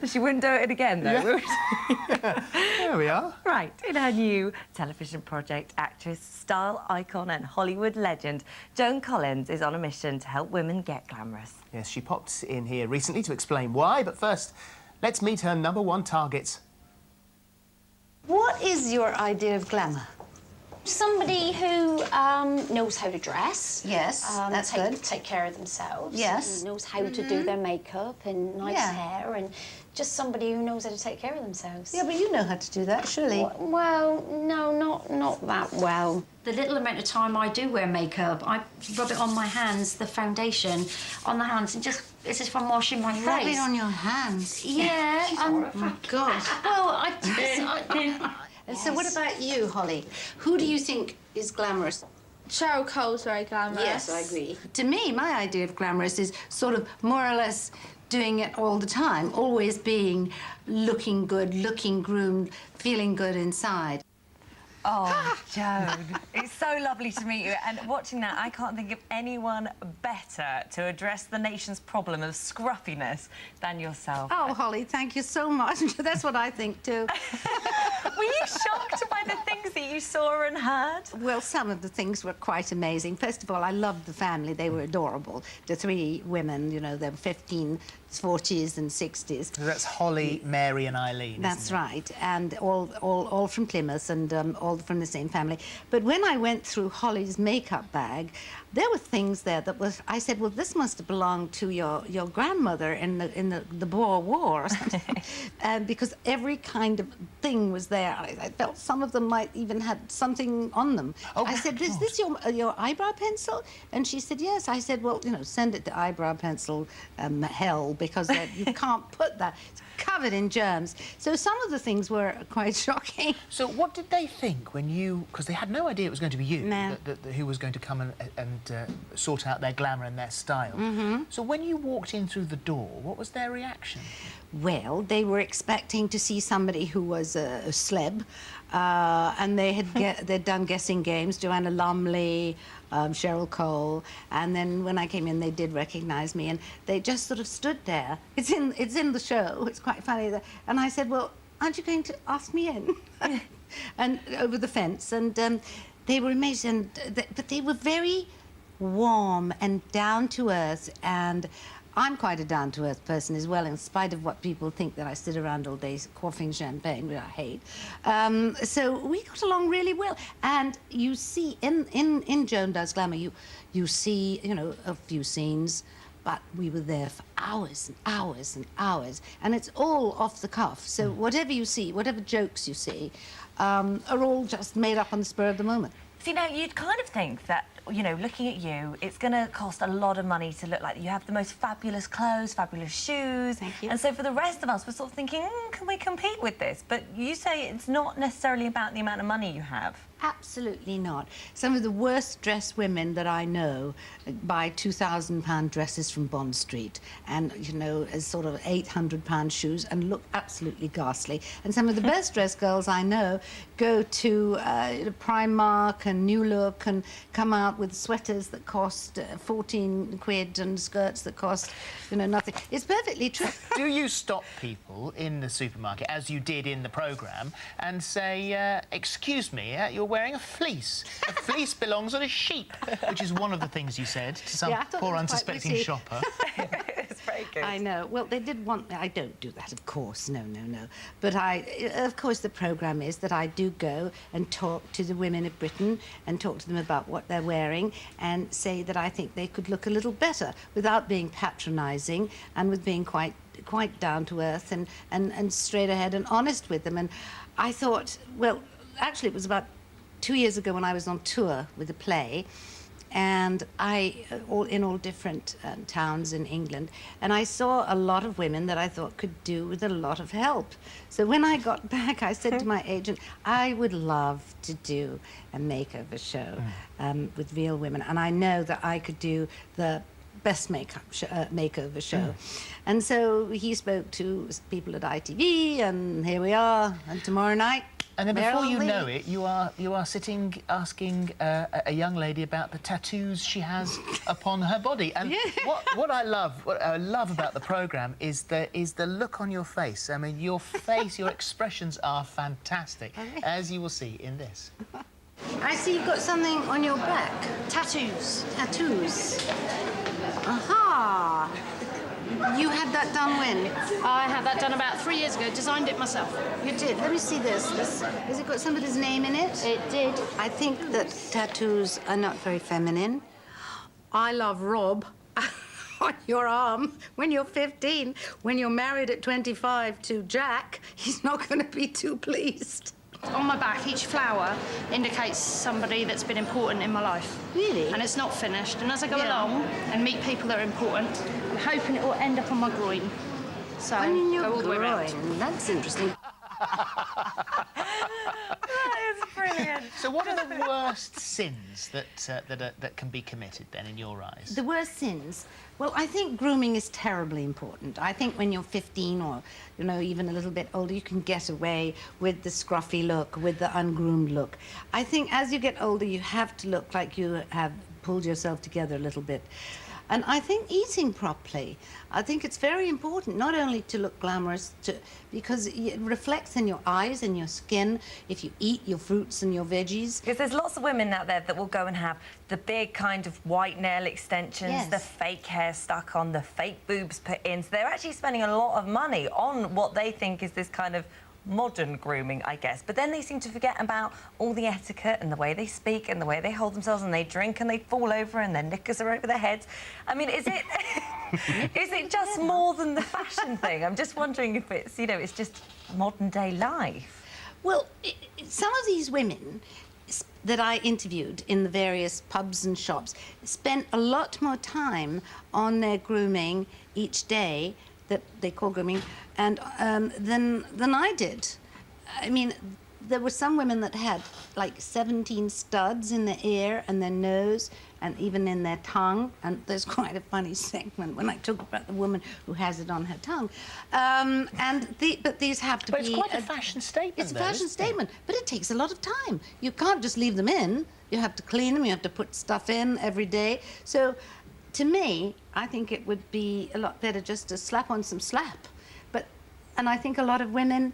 She wouldn't do it again, though, would she? Yeah. There we are. Right, in her new television project, actress, style icon and Hollywood legend, Joan Collins is on a mission to help women get glamorous. Yes, she popped in here recently to explain why, but first, let's meet her #1 targets. What is your idea of glamour? Somebody who knows how to dress. Yes, that's good. Take care of themselves. Yes. And knows how to do their makeup and nice Yeah. hair, and just somebody who knows how to take care of themselves. Yeah, but you know how to do that, surely. Well, no, not that well. The little amount of time I do wear makeup, I rub it on my hands, the foundation on the hands, and just it's as if I'm washing my face. Rub it on your hands. Yeah. Oh, my God. Well, I And so what about you, Holly? Who do you think is glamorous? Cheryl Cole's very glamorous. Yes, I agree. To me, my idea of glamorous is sort of more or less doing it all the time, always being looking good, looking groomed, feeling good inside. Oh, Joan, it's so lovely to meet you. And watching that, I can't think of anyone better to address the nation's problem of scruffiness than yourself. Oh, Holly, thank you so much. That's what I think, too. Were you shocked by the things that you saw and heard? Well, some of the things were quite amazing. First of all, I loved the family. They were adorable. The three women, you know, they're 15, 40s and 60s. So that's Holly, Mary and Eileen. That's right, and all from Plymouth and all from the same family. But when I went through Holly's makeup bag, there were things there that was. I said, well, this must have belonged to your grandmother in the Boer War, or something. Because every kind of thing was there. I felt some of them might even had something on them. Oh, I said, is this your eyebrow pencil? And she said, yes. I said, well, you know, send it to eyebrow pencil hell, because you can't put that. It's covered in germs. So some of the things were quite shocking. So what did they think when you... Because they had no idea it was going to be you, No. who was going to come and sort out their glamour and their style. So when you walked in through the door, what was their reaction? Well, they were expecting to see somebody who was a celeb, and they'd done guessing games, Joanna Lumley, Cheryl Cole, and then when I came in, they did recognise me, and they just sort of stood there. It's in the show. It's quite funny. And I said, well, aren't you going to ask me in? And over the fence, and they were amazed, but they were very warm and down to earth, and I'm quite a down-to-earth person as well, in spite of what people think that I sit around all day quaffing champagne, which I hate. So we got along really well. And you see, in Joan Does Glamour, you see, you know, a few scenes, but we were there for hours and hours and hours. And it's all off the cuff. So whatever you see, whatever jokes you see, are all just made up on the spur of the moment. See, now, you'd kind of think that, you know, looking at you, it's going to cost a lot of money to look like you have the most fabulous clothes, fabulous shoes. Thank you. And so for the rest of us, we're sort of thinking, can we compete with this? But you say it's not necessarily about the amount of money you have. Absolutely not. Some of the worst dressed women that I know buy £2,000 dresses from Bond Street and, you know, as sort of £800 shoes and look absolutely ghastly. And some of the best dressed girls I know go to Primark and New Look and come out with sweaters that cost 14 quid and skirts that cost, you know, nothing. It's perfectly true. Do you stop people in the supermarket, as you did in the programme, and say, excuse me, you're wearing a fleece. A fleece belongs on a sheep, which is one of the things you said to some Yeah, I thought poor that was unsuspecting quite witty. shopper. It's very good. I know. Well, they did want... I don't do that, of course. No, no, no. But of course, the programme is that I do go and talk to the women of Britain and talk to them about what they're wearing and say that I think they could look a little better without being patronising and with being quite down to earth and straight ahead and honest with them. And I thought, well, actually, it was about 2 years ago when I was on tour with a play, and in all different towns in England, and I saw a lot of women that I thought could do with a lot of help. So when I got back, I said to my agent, I would love to do a makeover show with real women, and I know that I could do the best makeover show. And so he spoke to people at ITV, and here we are, and tomorrow night And then before you Marilyn know Lee. it, you are sitting asking a young lady about the tattoos she has upon her body. And what I love about the programme is the look on your face. I mean, your face, your expressions are fantastic, as you will see in this. I see you've got something on your back. Tattoos. Tattoos. Aha! You had that done when? I had that done about 3 years ago. Designed it myself. You did. Let me see this. Has it got somebody's name in it? It did. I think that tattoos are not very feminine. I love Rob on your arm when you're 15. When you're married at 25 to Jack, he's not going to be too pleased. On my back, each flower indicates somebody that's been important in my life. Really? And it's not finished. And as I go Yeah. along and meet people that are important, I'm hoping it will end up on my groin. So On your go all the way around. groin. That's interesting. That is brilliant. So what are the worst sins that can be committed, then, in your eyes? The worst sins? Well, I think grooming is terribly important. I think when you're 15 or, you know, even a little bit older, you can get away with the scruffy look, with the ungroomed look. I think as you get older, you have to look like you have pulled yourself together a little bit. And I think eating properly, I think it's very important, not only to look glamorous, because it reflects in your eyes and your skin if you eat your fruits and your veggies. Because there's lots of women out there that will go and have the big kind of white nail extensions, Yes. the fake hair stuck on, the fake boobs put in. So they're actually spending a lot of money on what they think is this kind of modern grooming, I guess. But then they seem to forget about all the etiquette and the way they speak and the way they hold themselves, and they drink and they fall over and their knickers are over their heads. I mean, is it is it just more than the fashion thing? I'm just wondering if it's, you know, it's just modern day life. Well, some of these women that I interviewed in the various pubs and shops spent a lot more time on their grooming each day, that they call grooming, and than I did. I mean, there were some women that had like 17 studs in their ear and their nose and even in their tongue. And there's quite a funny segment when I talk about the woman who has it on her tongue. But these have to But be... it's quite a fashion statement, It's a though, fashion isn't it? statement, but it takes a lot of time. You can't just leave them in. You have to clean them, you have to put stuff in every day. So, to me, I think it would be a lot better just to slap on some slap. And I think a lot of women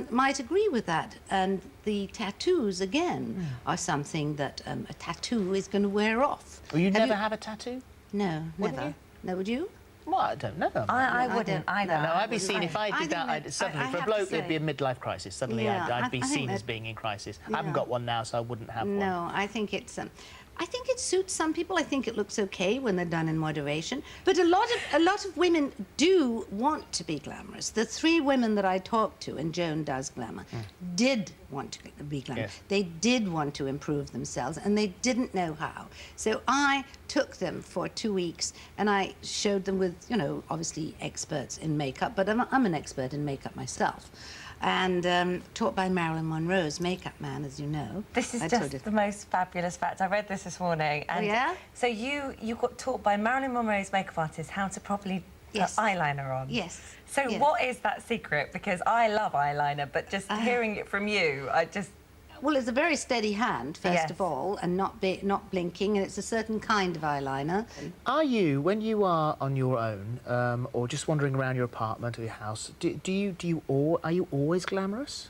might agree with that. And the tattoos, again, are something that a tattoo is going to wear off. Will you never have a tattoo? No, Wouldn't never. you? No, would you? Well, I don't know. I wouldn't don't. either. No, I'd be seen if I I did that. think I'd, suddenly, I for a have to bloke, it'd be a say- midlife crisis. Suddenly, Yeah, I'd be I think seen as that- being in crisis. I haven't Yeah. got one now, so I wouldn't have one. No, I think it's. I think it suits some people. I think it looks okay when they're done in moderation. But a lot of women do want to be glamorous. The 3 women that I talked to, and Joan does glamour, did want to be glamorous. Yes. They did want to improve themselves, and they didn't know how. So I took them for 2 weeks, and I showed them with, you know, obviously experts in makeup, but I'm an expert in makeup myself. And taught by Marilyn Monroe's makeup man, as you know. This is I told you. just the most fabulous fact. I read this morning. And yeah? So you got taught by Marilyn Monroe's makeup artist how to properly put Yes. eyeliner on. Yes. So yes. what is that secret? Because I love eyeliner, but just hearing it from you, I just... Well, it's a very steady hand, first Yes. of all, and not blinking, and it's a certain kind of eyeliner. Are you, when you are on your own, or just wandering around your apartment or your house, are you always glamorous?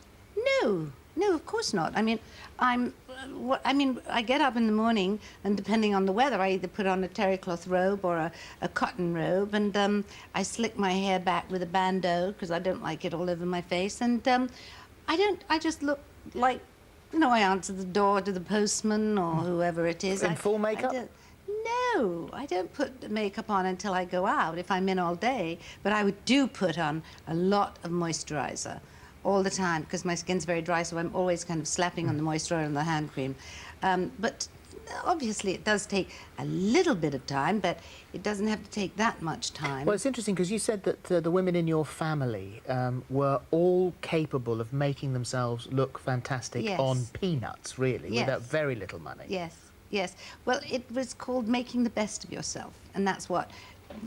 No, of course not. I mean, I get up in the morning, and depending on the weather, I either put on a terry cloth robe or a cotton robe, and I slick my hair back with a bandeau because I don't like it all over my face, and I just look like, you know, I answer the door to the postman or whoever it is. In full makeup? No, I don't put makeup on until I go out, if I'm in all day, but I do put on a lot of moisturizer all the time because my skin's very dry, so I'm always kind of slapping on the moisturizer and the hand cream. But obviously it does take a little bit of time, but it doesn't have to take that much time. Well, it's interesting because you said that the women in your family were all capable of making themselves look fantastic Yes. on peanuts, really, Yes. without very little money. Yes, yes. Well, it was called making the best of yourself, and that's what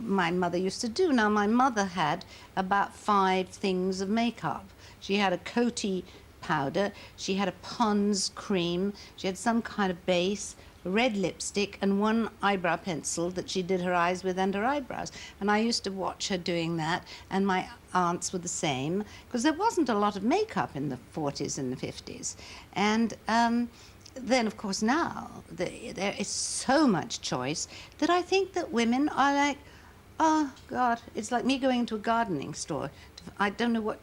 my mother used to do. Now, my mother had about 5 things of makeup. She had a coaty powder. She had a Pond's cream. She had some kind of base, red lipstick, and one eyebrow pencil that she did her eyes with and her eyebrows. And I used to watch her doing that, and my aunts were the same, because there wasn't a lot of makeup in the 40s and the 50s. And then, of course, now there is so much choice that I think that women are like, oh God, it's like me going to a gardening store. I don't know what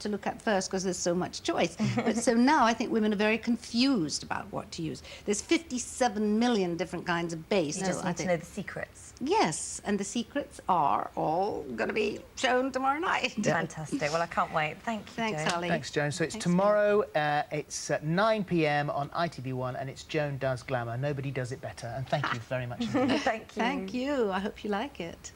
to look at first because there's so much choice. But so now I think women are very confused about what to use. There's 57 million different kinds of base. You just need to know the secrets. Yes, and the secrets are all going to be shown tomorrow night. Fantastic. Well, I can't wait. Thank you, Thanks, Joan. Holly. Thanks, Joan. So it's Thanks, tomorrow, it's at 9 p.m. on ITV1, and it's Joan Does Glamour. Nobody does it better. And thank you very much indeed. Thank you. Thank you. I hope you like it.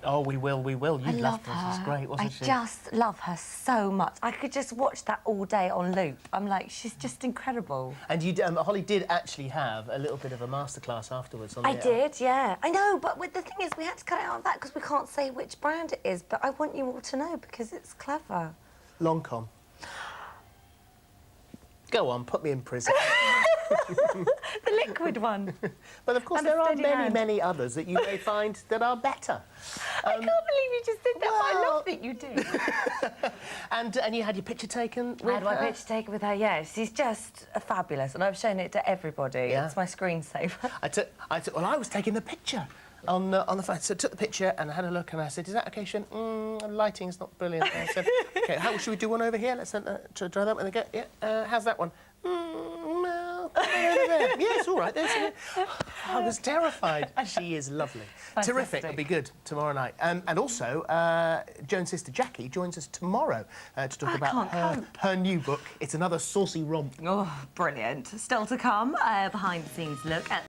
Oh, we will, we will. You I loved love this. her. It's great, wasn't she? I just love her so much. I could just watch that all day on loop. I'm like, she's just incredible. And you, Holly did actually have a little bit of a masterclass afterwards on I the did, yeah. I know, but the thing is, we had to cut it out of that because we can't say which brand it is, but I want you all to know because it's clever. Longcom. Go on, put me in prison. The liquid one. But of course, And a there are steady many, hand. many others that you may find that are better. I can't believe you just did that, but I well- love that you did. And you had your picture taken with I had my her? picture taken with her, yeah. She's just fabulous, and I've shown it to everybody. Yeah. It's my screensaver. Well, I was taking the picture on the phone. So I took the picture and I had a look and I said, is that okay? She went, lighting's not brilliant. And I said, okay, how should we do one over here? Let's try that one. And they go, yeah, how's that one? No, over there. Yeah, it's all right. There's it. I was terrified. She is lovely. Fantastic. Terrific. It'll be good tomorrow night. And also, Joan's sister Jackie joins us tomorrow to talk about her new book. It's another saucy romp. Oh, brilliant. Still to come, behind-the-scenes look at